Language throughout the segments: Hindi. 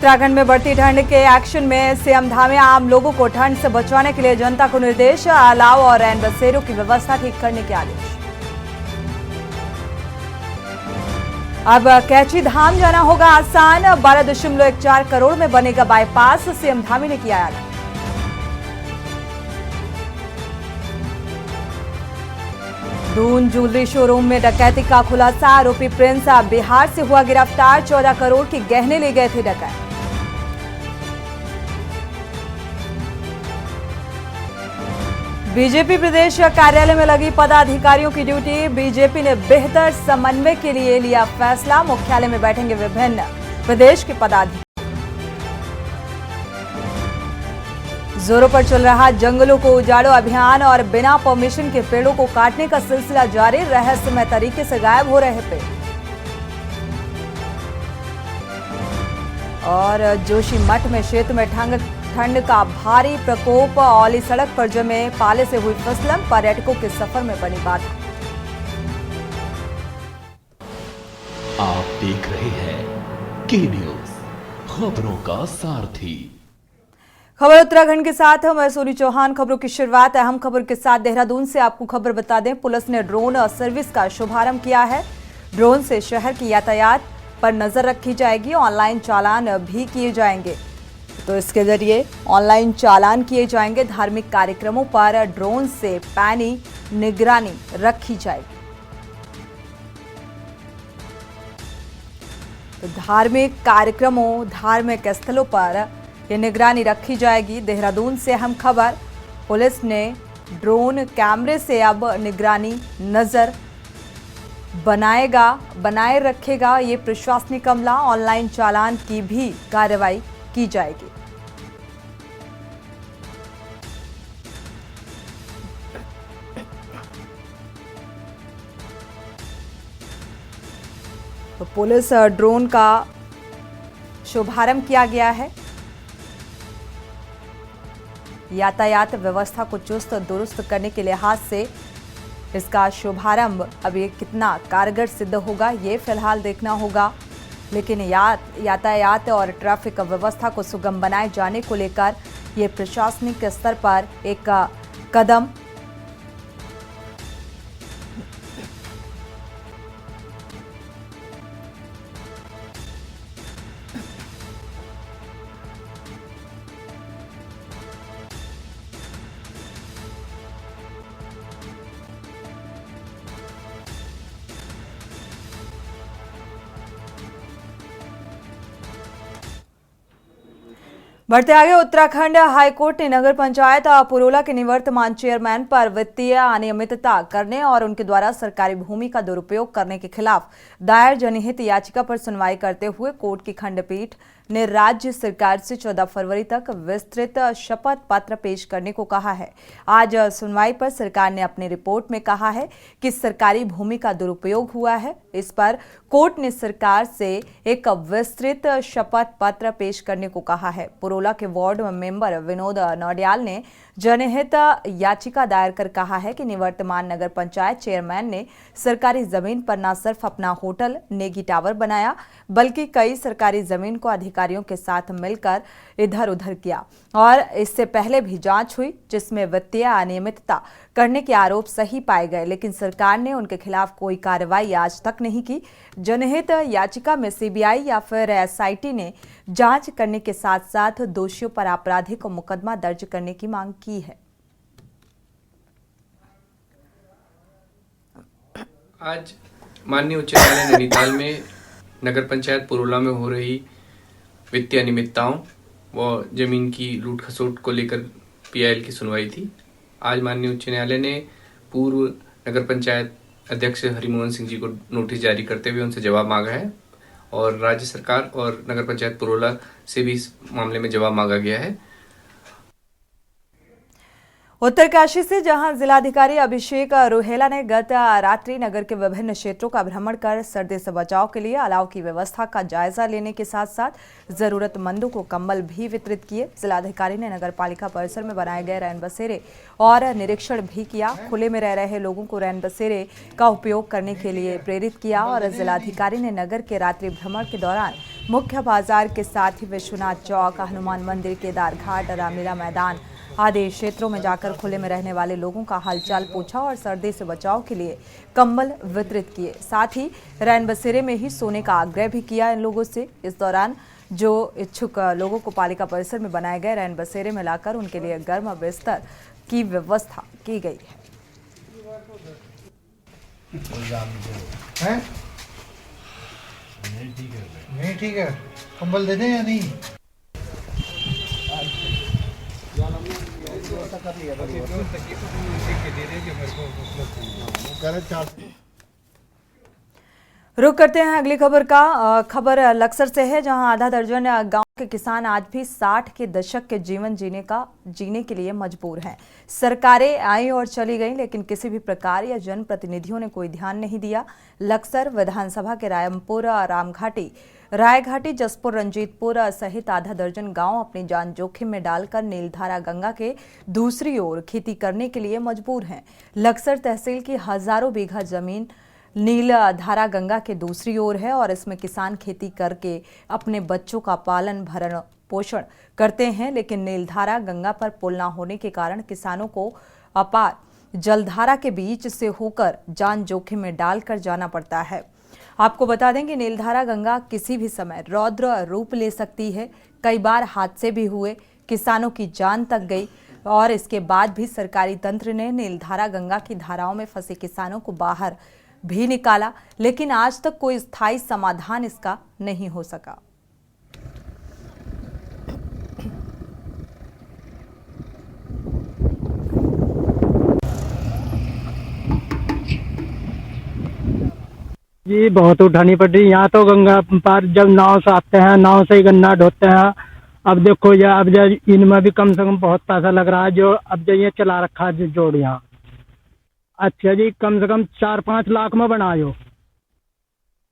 उत्तराखंड में बढ़ती ठंड के एक्शन में सीएम धामी आम लोगों को ठंड से बचाने के लिए जनता को निर्देश, अलाव और रैन बसेरों की व्यवस्था ठीक करने के आदेश। अब कैची धाम जाना होगा आसान, 12.14 करोड़ में बनेगा बाईपास, सीएम धामी ने किया ऐलान। दून ज्वेलरी शोरूम में डकैती का खुलासा, आरोपी प्रिंस बिहार से हुआ गिरफ्तार, 14 करोड़ के गहने ले गए थे डकैत। बीजेपी प्रदेश कार्यालय में लगी पदाधिकारियों की ड्यूटी, बीजेपी ने बेहतर समन्वय के लिए लिया फैसला, मुख्यालय में बैठेंगे विभिन्न प्रदेश के पदाधिकारी। जोरों पर चल रहा जंगलों को उजाड़ो अभियान और बिना परमिशन के पेड़ों को काटने का सिलसिला जारी, रहस्यमय तरीके से गायब हो रहे पेड़। और जोशीमठ में क्षेत्र में ठंड का भारी प्रकोप, औली सड़क पर जमे पाले से हुई फिसलन, पर्यटकों के सफर में बनी बाधा। आप देख रहे हैं के न्यूज, खबरों का सारथी। खबर उत्तराखंड के साथ मैं सोनी चौहान। खबरों की शुरुआत अहम खबर के साथ देहरादून से आपको खबर बता दें, पुलिस ने ड्रोन सर्विस का शुभारंभ किया है। ड्रोन से शहर की यातायात पर नजर रखी जाएगी, ऑनलाइन चालान भी किए जाएंगे। तो इसके जरिए ऑनलाइन चालान किए जाएंगे। धार्मिक कार्यक्रमों पर ड्रोन से पैनी निगरानी रखी जाएगी। तो धार्मिक कार्यक्रमों, धार्मिक स्थलों पर यह निगरानी रखी जाएगी। देहरादून से अहम खबर, पुलिस ने ड्रोन कैमरे से अब निगरानी नजर बनाए रखेगा। ये प्रशासनिक अमला, ऑनलाइन चालान की भी कार्रवाई की जाएगी। तो पुलिस ड्रोन का शुभारंभ किया गया है। यातायात व्यवस्था को चुस्त दुरुस्त करने के लिहाज से इसका शुभारंभ अब ये कितना कारगर सिद्ध होगा, ये फिलहाल देखना होगा। लेकिन यातायात और ट्रैफिक व्यवस्था को सुगम बनाए जाने को लेकर ये प्रशासनिक स्तर पर एक कदम। बढ़ते आगे, उत्तराखंड हाईकोर्ट ने नगर पंचायत पुरोला के निवर्तमान चेयरमैन पर वित्तीय अनियमितता करने और उनके द्वारा सरकारी भूमि का दुरुपयोग करने के खिलाफ दायर जनहित याचिका पर सुनवाई करते हुए कोर्ट की खंडपीठ ने राज्य सरकार से 14 फरवरी तक विस्तृत शपथ पत्र पेश करने को कहा है। आज सुनवाई पर सरकार ने अपनी रिपोर्ट में कहा है कि सरकारी भूमि का दुरुपयोग हुआ है। इस पर कोर्ट ने सरकार से एक विस्तृत शपथ पत्र पेश करने को कहा है। पुरोला के वार्ड मेंबर विनोद नौडियाल ने जनहित याचिका दायर कर कहा है कि निवर्तमान नगर पंचायत चेयरमैन ने सरकारी जमीन पर न सिर्फ अपना होटल नेगी टावर बनाया, बल्कि कई सरकारी जमीन को अधिकारियों के साथ मिलकर इधर उधर किया। और इससे पहले भी जांच हुई जिसमें वित्तीय अनियमितता करने के आरोप सही पाए गए, लेकिन सरकार ने उनके खिलाफ कोई कार्रवाई आज तक नहीं की। जनहित याचिका में सीबीआई या फिर एसआईटी ने जांच करने के साथ साथ दोषियों पर आपराधिक मुकदमा दर्ज करने की मांग की है। आज माननीय उच्च न्यायालय नैनीताल में नगर पंचायत पुरोला में हो रही वित्तीय अनियमितताओं व जमीन की लूट खसोट को लेकर पीआईएल की सुनवाई थी। आज माननीय उच्च न्यायालय ने पूर्व नगर पंचायत अध्यक्ष हरिमोहन सिंह जी को नोटिस जारी करते हुए उनसे जवाब मांगा है और राज्य सरकार और नगर पंचायत पुरोला से भी इस मामले में जवाब मांगा गया है। उत्तरकाशी से जहां जिलाधिकारी अभिषेक रोहेला ने गत रात्रि नगर के विभिन्न क्षेत्रों का भ्रमण कर सर्दी से बचाव के लिए अलाव की व्यवस्था का जायजा लेने के साथ साथ जरूरतमंदों को कंबल भी वितरित किए। जिलाधिकारी ने नगर पालिका परिसर में बनाए गए रैन बसेरे और निरीक्षण भी किया। खुले में रह रहे लोगों को रैन बसेरे का उपयोग करने के लिए प्रेरित किया और जिलाधिकारी ने नगर के रात्रि भ्रमण के दौरान मुख्य बाजार के साथ ही विश्वनाथ चौक, हनुमान मंदिर, केदार घाट, रामलीला मैदान आदि क्षेत्रों में जाकर खुले में रहने वाले लोगों का हालचाल पूछा और सर्दी से बचाव के लिए कंबल वितरित किए। साथ ही रैन बसेरे में ही सोने का आग्रह भी किया इन लोगों से। इस दौरान जो इच्छुक लोगों को पालिका परिसर में बनाए गए रैन बसेरे में लाकर उनके लिए गर्म बिस्तर की व्यवस्था की गई है। नहीं ठीक है, कंबल दे दें या नहीं? रुक करते हैं अगली खबर का। खबर लक्सर से है, जहां आधा दर्जन गांव के किसान आज भी 60 के दशक के जीवन जीने के लिए मजबूर हैं। सरकारें आई और चली गईं, लेकिन किसी भी प्रकार या जनप्रतिनिधियों ने कोई ध्यान नहीं दिया। लक्सर विधानसभा के रायमपुर, रामघाटी, रायघाटी, जसपुर, रंजीतपुर सहित आधा दर्जन गांव अपनी जान जोखिम में डालकर नीलधारा गंगा के दूसरी ओर खेती करने के लिए मजबूर हैं। लक्सर तहसील की हजारों बीघा जमीन नीलधारा गंगा के दूसरी ओर है और इसमें किसान खेती करके अपने बच्चों का पालन भरण पोषण करते हैं, लेकिन नीलधारा गंगा पर पुल न होने के कारण किसानों को अपार जलधारा के बीच से होकर जान जोखिम में डालकर जाना पड़ता है। आपको बता दें कि नीलधारा गंगा किसी भी समय रौद्र रूप ले सकती है। कई बार हादसे भी हुए, किसानों की जान तक गई और इसके बाद भी सरकारी तंत्र ने नीलधारा गंगा की धाराओं में फंसे किसानों को बाहर भी निकाला, लेकिन आज तक कोई स्थायी समाधान इसका नहीं हो सका। जी बहुत उठानी पड़ रही। यहाँ तो गंगा पार जब नाव से आते हैं, नाव से ही गन्ना ढोते हैं। अब देखो ये अब जो इनमें भी कम से कम बहुत पैसा लग रहा है, जो अब जो ये चला रखा है जोड़ यहाँ। अच्छा जी, कम से कम 4-5 लाख में बनायो।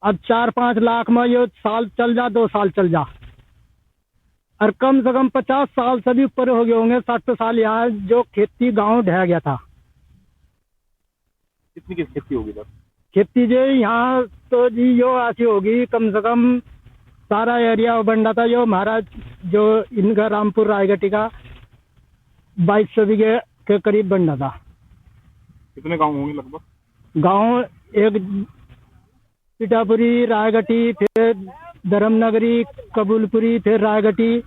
अब 4-5 लाख में ये साल चल जा, 2 साल चल जा, और कम से कम 50 साल से भी ऊपर हो गए होंगे, 60 साल यहाँ जो खेती गांव ढह गया था। कितनी खेती होगी सर? खेती जो यहाँ तो जी यो ऐसी होगी, कम से कम सारा एरिया बन रहा था जो हमारा जो इनका रामपुर रायगटी का 2200 बीघे के करीब बन रहा था। कितने गांव होंगे लगभग? गांव एक पिठापुरी, रायगटी, फिर धर्मनगरी, कबूलपुरी, फिर रायगटी।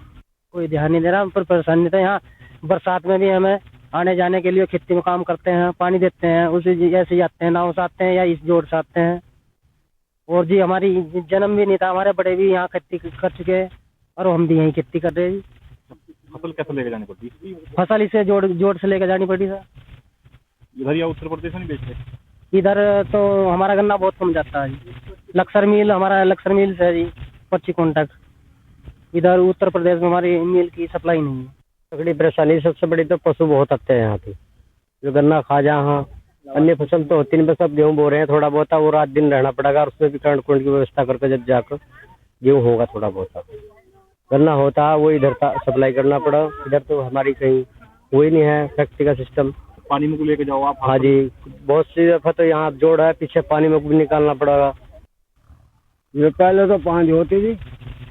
कोई ध्यान नहीं दे रहा, पर परेशानी था। यहाँ बरसात में भी हमें आने जाने के लिए खेती में काम करते हैं, पानी देते हैं, उसी ऐसे ही आते हैं, नाव से आते हैं या इस जोड़ से आते हैं। और जी हमारी जन्म भी नहीं था, हमारे बड़े भी यहाँ खेती कर चुके हैं और हम भी यहीं खेती कर रहे हैं। फसल कैसे लेके जानी पड़ती? फसल इसे जोड़ से लेकर जानी पड़ी सर। इधर या उत्तर प्रदेश में नहीं बेचते? इधर तो हमारा गन्ना बहुत कम जाता है जी। लक्सर मिल, हमारा लक्सर मिल से है जी 25 कॉन्टैक्ट। इधर उत्तर प्रदेश में हमारी मिल की सप्लाई नहीं है। बड़ी परेशानी सबसे बड़ी तो पशु बहुत आते हैं यहाँ पे, जो गन्ना खा जा। हाँ, अन्य फसल तो होती नहीं, बस अब गेहूँ बो रहे हैं थोड़ा बहुत, वो रात दिन रहना पड़ेगा और उसमें भी करंट की व्यवस्था करके जब जाकर गेहूँ होगा थोड़ा बहुत। गन्ना होता है वो इधर सप्लाई करना पड़ा, इधर तो हमारी कहीं वही नहीं है फैक्ट्री का सिस्टम। पानी में को लेके जाओ आप? हाँ जी, बहुत सी दफा तो यहाँ जोड़ है, पीछे पानी में भी निकालना पड़ेगा। ये पहले तो 5 होती थी,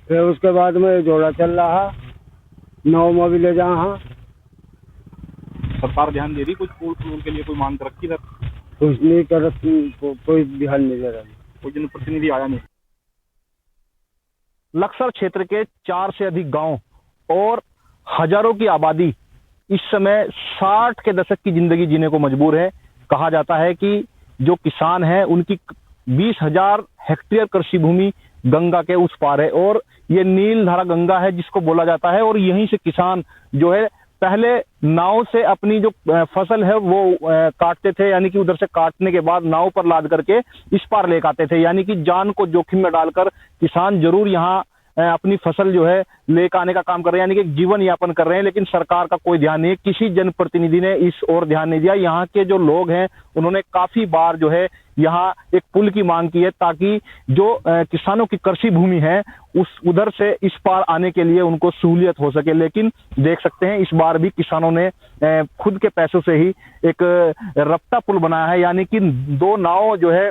फिर उसके बाद में जोड़ा चल रहा, 9 में भी ले जा। हाँ, सरकार ध्यान दे रही कुछ पुल के लिए? कोई मांग रखी सर? कुछ नहीं कर, कोई ध्यान नहीं दे रहा, कोई जनप्रतिनिधि आया नहीं। लक्सर क्षेत्र के 4 से अधिक गांव और हजारों की आबादी इस समय 60 के दशक की जिंदगी जीने को मजबूर है। कहा जाता है कि जो किसान हैं उनकी 20,000 हेक्टेयर कृषि भूमि गंगा के उस पार है और ये नीलधारा गंगा है जिसको बोला जाता है। और यहीं से किसान जो है पहले नाव से अपनी जो फसल है वो काटते थे, यानी कि उधर से काटने के बाद नाव पर लाद करके इस पार लेकर आते थे, यानी कि जान को जोखिम में डालकर किसान जरूर यहाँ अपनी फसल जो है लेकर आने का काम कर रहे हैं, यानी कि जीवन यापन कर रहे हैं, लेकिन सरकार का कोई ध्यान नहीं है। किसी जनप्रतिनिधि ने इस ओर ध्यान नहीं दिया। यहाँ के जो लोग हैं उन्होंने काफी बार जो है यहाँ एक पुल की मांग की है, ताकि जो किसानों की कृषि भूमि है उस उधर से इस पार आने के लिए उनको सहूलियत हो सके। लेकिन देख सकते हैं इस बार भी किसानों ने खुद के पैसों से ही एक रफ्ता पुल बनाया है, यानी कि 2 नाव जो है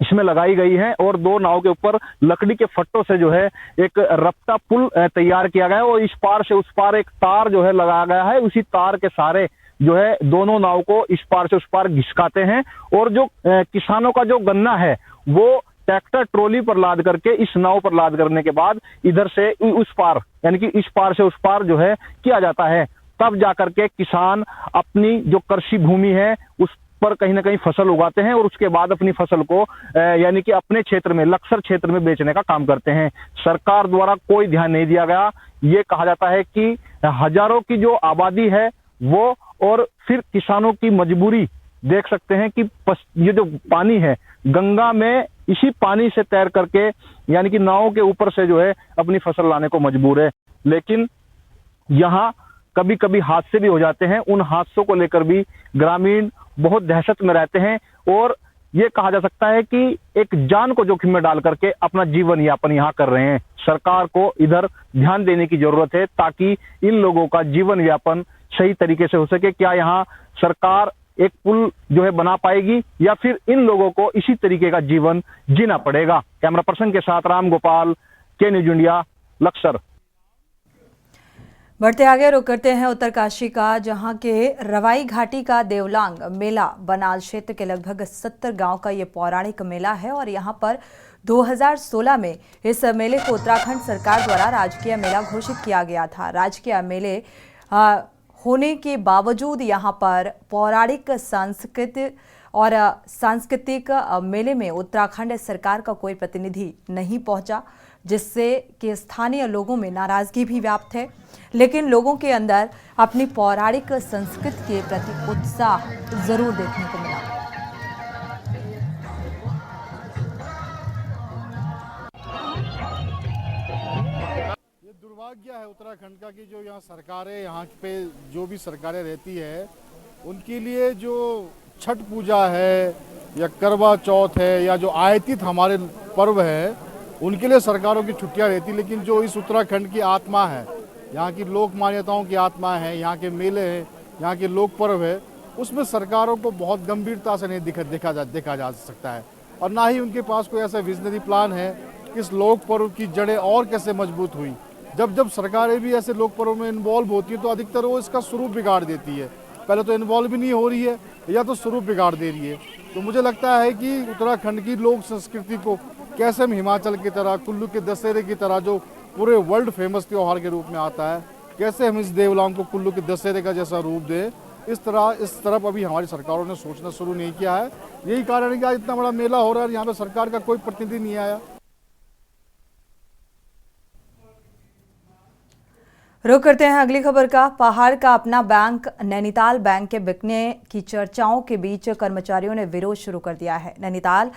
इसमें लगाई गई है और 2 नाव के ऊपर लकड़ी के फट्टों से जो है एक रफ्ता पुल तैयार किया गया है और इस पार से उस पार एक तार जो है लगाया गया है। उसी तार के सहारे जो है दोनों नाव को इस पार से उस पार घिसकाते हैं और जो किसानों का जो गन्ना है वो ट्रैक्टर ट्रॉली पर लाद करके इस नाव पर लाद करने के बाद इधर से उस पार, यानी कि इस पार से उस पार जो है किया जाता है। तब जाकर के किसान अपनी जो कृषि भूमि है उस पर कहीं ना कहीं फसल उगाते हैं और उसके बाद अपनी फसल को यानी कि अपने क्षेत्र में, लक्सर क्षेत्र में बेचने का काम करते हैं। सरकार द्वारा कोई ध्यान नहीं दिया गया। ये कहा जाता है कि हजारों की जो आबादी है वो, और फिर किसानों की मजबूरी देख सकते हैं कि ये जो पानी है गंगा में, इसी पानी से तैर करके यानी कि नाव के ऊपर से जो है अपनी फसल लाने को मजबूर है। लेकिन यहाँ कभी कभी हादसे भी हो जाते हैं। उन हादसों को लेकर भी ग्रामीण बहुत दहशत में रहते हैं और ये कहा जा सकता है कि एक जान को जोखिम में डाल करके अपना जीवन यापन यहाँ कर रहे हैं। सरकार को इधर ध्यान देने की जरूरत है ताकि इन लोगों का जीवन यापन सही तरीके से हो सके। क्या यहाँ सरकार एक पुल जो है बना पाएगी या फिर इन लोगों को इसी तरीके का जीवन जीना पड़ेगा? कैमरा पर्सन के साथ राम गोपाल, के न्यूज इंडिया, लक्सर। बढ़ते आगे रुक करते हैं उत्तरकाशी का, जहां के रवाई घाटी का देवलांग मेला बनाल क्षेत्र के लगभग 70 गांव का ये पौराणिक मेला है और यहां पर 2016 में इस मेले को उत्तराखंड सरकार द्वारा राजकीय मेला घोषित किया गया था। राजकीय मेले होने के बावजूद यहां पर पौराणिक सांस्कृतिक मेले में उत्तराखंड सरकार का कोई प्रतिनिधि नहीं पहुंचा, जिससे कि स्थानीय लोगों में नाराजगी भी व्याप्त है। लेकिन लोगों के अंदर अपनी पौराणिक संस्कृति के प्रति उत्साह जरूर देखने को मिला। ये दुर्भाग्य है उत्तराखंड का कि जो यहाँ सरकारें, यहाँ पे जो भी सरकारें रहती है उनके लिए जो छठ पूजा है या करवा चौथ है या जो आयतित हमारे पर्व है उनके लिए सरकारों की छुट्टियां रहती, लेकिन जो इस उत्तराखंड की आत्मा है, यहाँ की लोक मान्यताओं की आत्मा है, यहाँ के मेले हैं, यहाँ के लोक पर्व है, उसमें सरकारों को बहुत गंभीरता से नहीं देखा जा सकता है और ना ही उनके पास कोई ऐसा विजनरी प्लान है कि इस लोक पर्व की जड़ें और कैसे मजबूत हुई। जब सरकारें भी ऐसे लोक पर्व में इन्वॉल्व होती है तो अधिकतर वो इसका स्वरूप बिगाड़ देती है। पहले तो इन्वॉल्व भी नहीं हो रही है या तो स्वरूप बिगाड़ दे रही है। तो मुझे लगता है कि उत्तराखंड की लोक संस्कृति को कैसे हम हिमाचल की तरह, कुल्लू के दशहरे की तरह जो पूरे वर्ल्ड फेमस त्योहार के रूप में आता है, कैसे हम इस देवलांग को कुल्लू के दशहरे का जैसा रूप दें, इस तरफ अभी हमारी सरकारों ने सोचना शुरू नहीं किया है। यही कारण है कि आज इतना बड़ा मेला हो रहा है, यहाँ पे सरकार का कोई प्रतिनिधि नहीं आया। रुक करते हैं अगली खबर का। पहाड़ का अपना बैंक नैनीताल बैंक के बिकने की चर्चाओं के बीच कर्मचारियों ने विरोध शुरू कर दिया है। नैनीताल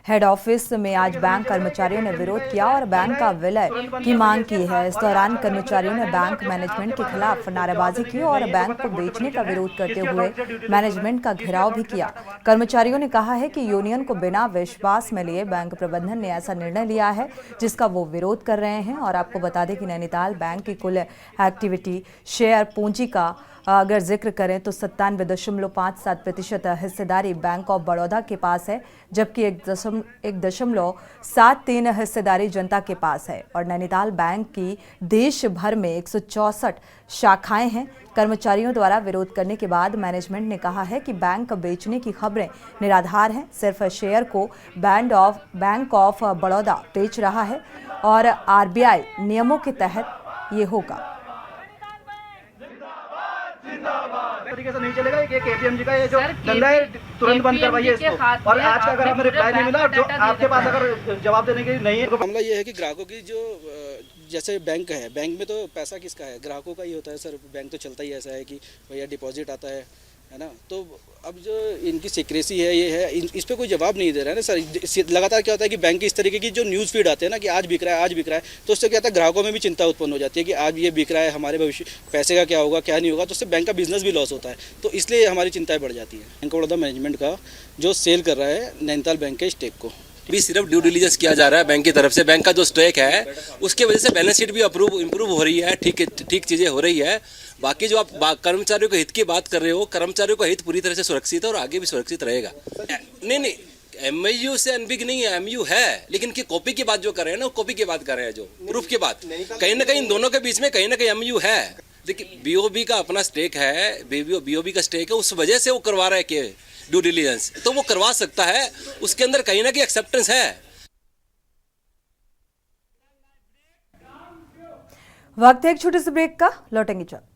हेड ऑफिस में आज बैंक कर्मचारियों ने विरोध किया और बैंक का विलय की मांग की है। इस दौरान कर्मचारियों ने बैंक मैनेजमेंट के खिलाफ नारेबाजी की और बैंक को बेचने का विरोध करते हुए मैनेजमेंट का घेराव भी किया। कर्मचारियों ने कहा है कि यूनियन को बिना विश्वास में लिए बैंक प्रबंधन ने ऐसा निर्णय लिया है जिसका वो विरोध कर रहे हैं। और आपको बता दें कि नैनीताल बैंक की कुल एक्टिविटी शेयर पूंजी का अगर जिक्र करें तो 97.57% हिस्सेदारी बैंक ऑफ बड़ौदा के पास है, जबकि 1.73 हिस्सेदारी जनता के पास है। और नैनीताल बैंक की देश भर में 164 शाखाएं हैं। कर्मचारियों द्वारा विरोध करने के बाद मैनेजमेंट ने कहा है कि बैंक बेचने की खबरें निराधार हैं। सिर्फ शेयर को बैंक ऑफ बड़ौदा बेच रहा है और आरबीआई नियमों के तहत ये होगा। तरीके से नहीं चलेगा। एक KPMG का ये जो धंधा है तुरंत बंद करवाइए इसको। और आज का अगर हमें रिप्लाई नहीं मिला, जो आपके पास अगर जवाब देने के नहीं है, तो मामला ये है कि ग्राहकों की जो जैसे बैंक है, बैंक में तो पैसा किसका है, ग्राहकों का ही होता है सर। बैंक तो चलता ही ऐसा है कि भैया डिपॉजिट आता है, है ना। तो अब जो इनकी सीक्रेसी है ये है, इस पे कोई जवाब नहीं दे रहा है ना सर। लगातार क्या होता है कि बैंक की इस तरीके की जो न्यूज़ फीड आते हैं ना कि आज बिक रहा है, आज बिक रहा है, तो उससे क्या होता है ग्राहकों में भी चिंता उत्पन्न हो जाती है कि आज ये बिक रहा है, हमारे भविष्य पैसे का क्या होगा क्या नहीं होगा, तो उससे बैंक का बिजनेस भी लॉस होता है। तो इसलिए हमारी चिंताएं बढ़ जाती है। बैंक ऑफ बड़ौदा मैनेजमेंट का जो सेल कर रहा है नैनीताल बैंक के स्टेक को भी सिर्फ ड्यू डिलीजेंस किया जा रहा है बैंक की तरफ से। बैंक का जो स्टेक है उसके वजह से बैलेंस शीट भी इम्प्रूव हो रही है, ठीक चीज़ें हो रही है। बाकी जो आप कर्मचारियों के हित की बात कर रहे हो, कर्मचारियों का हित पूरी तरह से सुरक्षित है और आगे भी सुरक्षित रहेगा। नहीं, MIU से अनबिग नहीं है, MU है, लेकिन की कॉपी की बात जो कर रहे हैं ना, वो कॉपी की बात कर रहे हैं, जो प्रूफ की बात कहीं ना कहीं इन दोनों के बीच में कहीं ना कहीं MU है। देखिए BOB का अपना स्टेक है, BOB का स्टेक है, उस वजह से वो करवा रहा है कि ड्यू डिलीजेंस, तो वो करवा सकता है, उसके अंदर कहीं ना कहीं एक्सेप्टेंस है। वक्त है एक छोटे से ब्रेक का, लौटेंगे जल्द।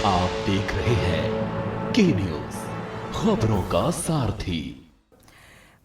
आप देख रहे हैं के न्यूज, खबरों का सारथी।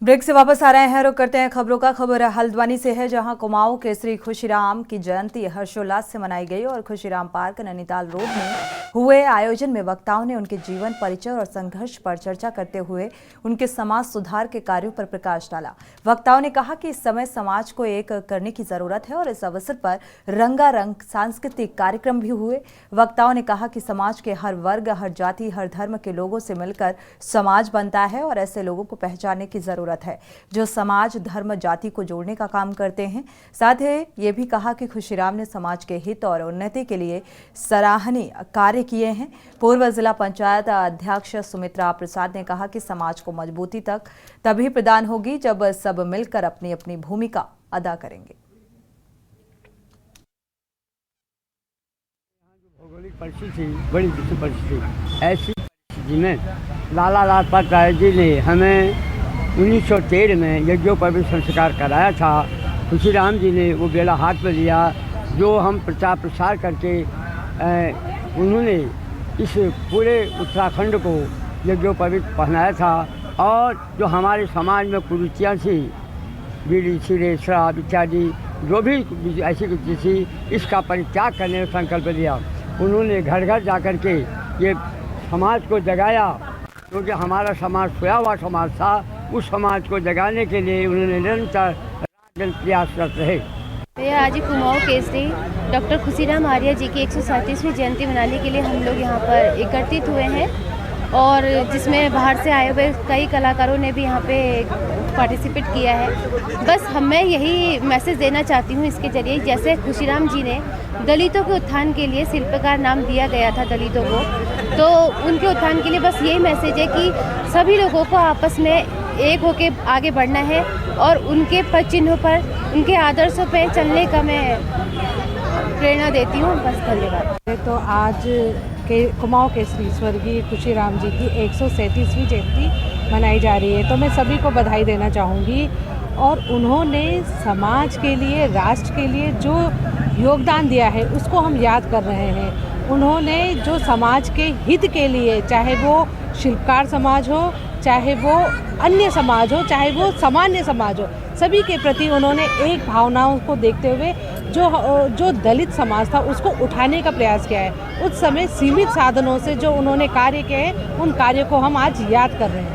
ब्रेक से वापस आ रहे हैं और करते हैं खबरों का। खबर हल्द्वानी से है, जहां कुमाऊं के श्री खुशीराम की जयंती हर्षोल्लास से मनाई गई और खुशीराम पार्क नैनीताल रोड में हुए आयोजन में वक्ताओं ने उनके जीवन परिचय और संघर्ष पर चर्चा करते हुए उनके समाज सुधार के कार्यों पर प्रकाश डाला। वक्ताओं ने कहा कि इस समय समाज को एक करने की जरूरत है और इस अवसर पर रंगारंग सांस्कृतिक कार्यक्रम भी हुए। वक्ताओं ने कहा कि समाज के हर वर्ग, हर जाति, हर धर्म के लोगों से मिलकर समाज बनता है और ऐसे लोगों को पहचानने की जरूरत है जो समाज, धर्म, जाति को जोड़ने का काम करते हैं। साथ ही ये भी कहा कि खुशीराम ने समाज के हित और उन्नति के लिए सराहनीय कार्य किए हैं। पूर्व जिला पंचायत अध्यक्ष सुमित्रा प्रसाद ने कहा कि समाज को मजबूती तक तभी प्रदान होगी जब सब मिलकर अपनी अपनी भूमिका अदा करेंगे। भौगोलिक परिस्थिति बड़ी विषम परिस्थिति, ऐसी परिस्थिति में लाला लाजपत राय जी ने हमें 1913 में यज्ञोपवीत संस्कार कराया था। खुशीराम जी ने वो बेड़ा हाथ में लिया, जो हम प्रचार प्रसार करके उन्होंने इस पूरे उत्तराखंड को यज्ञोपवीत पहनाया था। और जो हमारे समाज में कुरीतियाँ थी, बीड़ी, सिगरेट, शराब इत्यादि जो भी ऐसी कुछ थी, इसका परित्याग करने का संकल्प लिया। उन्होंने घर घर जा कर के ये समाज को जगाया, क्योंकि हमारा समाज खोया हुआ समाज था। उस समाज को जगाने के लिए उन्होंने निरंतर प्रयासरत रहे। भैया आज कुमाऊं केसरी डॉक्टर खुशीराम आर्य जी की 137वीं जयंती मनाने के लिए हम लोग यहाँ पर एकत्रित हुए हैं, और जिसमें बाहर से आए हुए कई कलाकारों ने भी यहाँ पे पार्टिसिपेट किया है। बस मैं यही मैसेज देना चाहती हूँ इसके जरिए, जैसे खुशीराम जी ने दलितों के उत्थान के लिए शिल्पकार नाम दिया गया था दलितों को, तो उनके उत्थान के लिए बस यही मैसेज है कि सभी लोगों को आपस में एक होके आगे बढ़ना है और उनके पद चिन्हों पर, उनके आदर्शों पे चलने का मैं प्रेरणा देती हूँ। बस धन्यवाद। तो आज के कुमाऊं केसरी स्वर्गीय खुशीराम जी की 137वीं जयंती मनाई जा रही है, तो मैं सभी को बधाई देना चाहूँगी। और उन्होंने समाज के लिए, राष्ट्र के लिए जो योगदान दिया है उसको हम याद कर रहे हैं। उन्होंने जो समाज के हित के लिए, चाहे वो शिल्पकार समाज हो, चाहे वो अन्य समाज हो, चाहे वो सामान्य समाज हो, सभी के प्रति उन्होंने एक भावनाओं को देखते हुए जो दलित समाज था उसको उठाने का प्रयास किया है। उस समय सीमित साधनों से जो उन्होंने कार्य किए हैं, उन कार्यों को हम आज याद कर रहे हैं।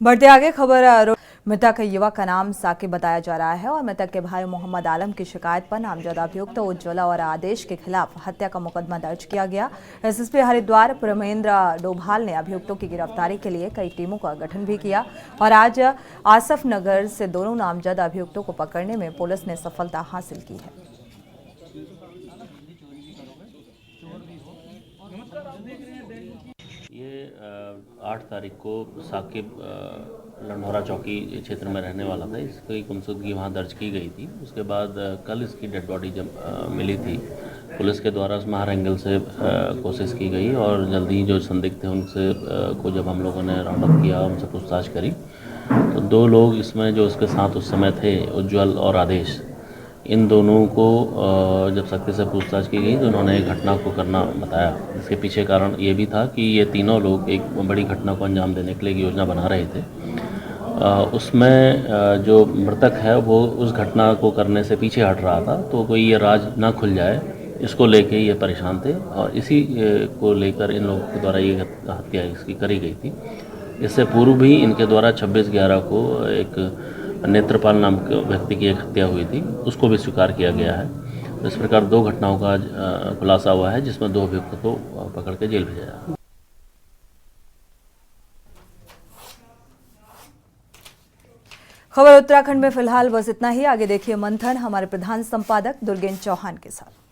बढ़ते आगे खबर, मृतक युवक का नाम साकिब बताया जा रहा है और मृतक के भाई मोहम्मद आलम की शिकायत पर नामजद अभियुक्त उज्ज्वला और आदेश के खिलाफ हत्या का मुकदमा दर्ज किया गया। एसएसपी हरिद्वार परमेंद्र डोभाल ने अभियुक्तों की गिरफ्तारी के लिए कई टीमों का गठन भी किया और आज आसफ नगर से दोनों नामजद अभियुक्तों को पकड़ने में पुलिस ने सफलता हासिल की है। ये 8 तारीख को साकिब लंढौरा चौकी क्षेत्र में रहने वाला था। इसकी गुमशुदगी वहाँ दर्ज की गई थी। उसके बाद कल इसकी डेड बॉडी जब मिली थी, पुलिस के द्वारा उसमें हर एंगल से कोशिश की गई और जल्दी जो संदिग्ध थे उनसे को जब हम लोगों ने राउंड अप किया, उनसे पूछताछ करी, तो 2 लोग इसमें जो उसके साथ उस समय थे, उज्ज्वल और आदेश, इन दोनों को जब सख्ती से पूछताछ की गई तो उन्होंने घटना को करना बताया। इसके पीछे कारण ये भी था कि ये तीनों लोग एक बड़ी घटना को अंजाम देने के लिए एक योजना बना रहे थे। उसमें जो मृतक है वो उस घटना को करने से पीछे हट रहा था, तो कोई ये राज ना खुल जाए इसको लेके ये परेशान थे और इसी को लेकर इन लोगों के द्वारा ये हत्या इसकी करी गई थी। इससे पूर्व भी इनके द्वारा 26/11 को एक नेत्रपाल नाम के व्यक्ति की एक हत्या हुई थी, उसको भी स्वीकार किया गया है। इस प्रकार 2 घटनाओं का खुलासा हुआ है, जिसमें 2 अभियुक्तों को पकड़ के जेल भेजा। खबर उत्तराखंड में फिलहाल बस इतना ही। आगे देखिए मंथन हमारे प्रधान संपादक दुर्गेन चौहान के साथ।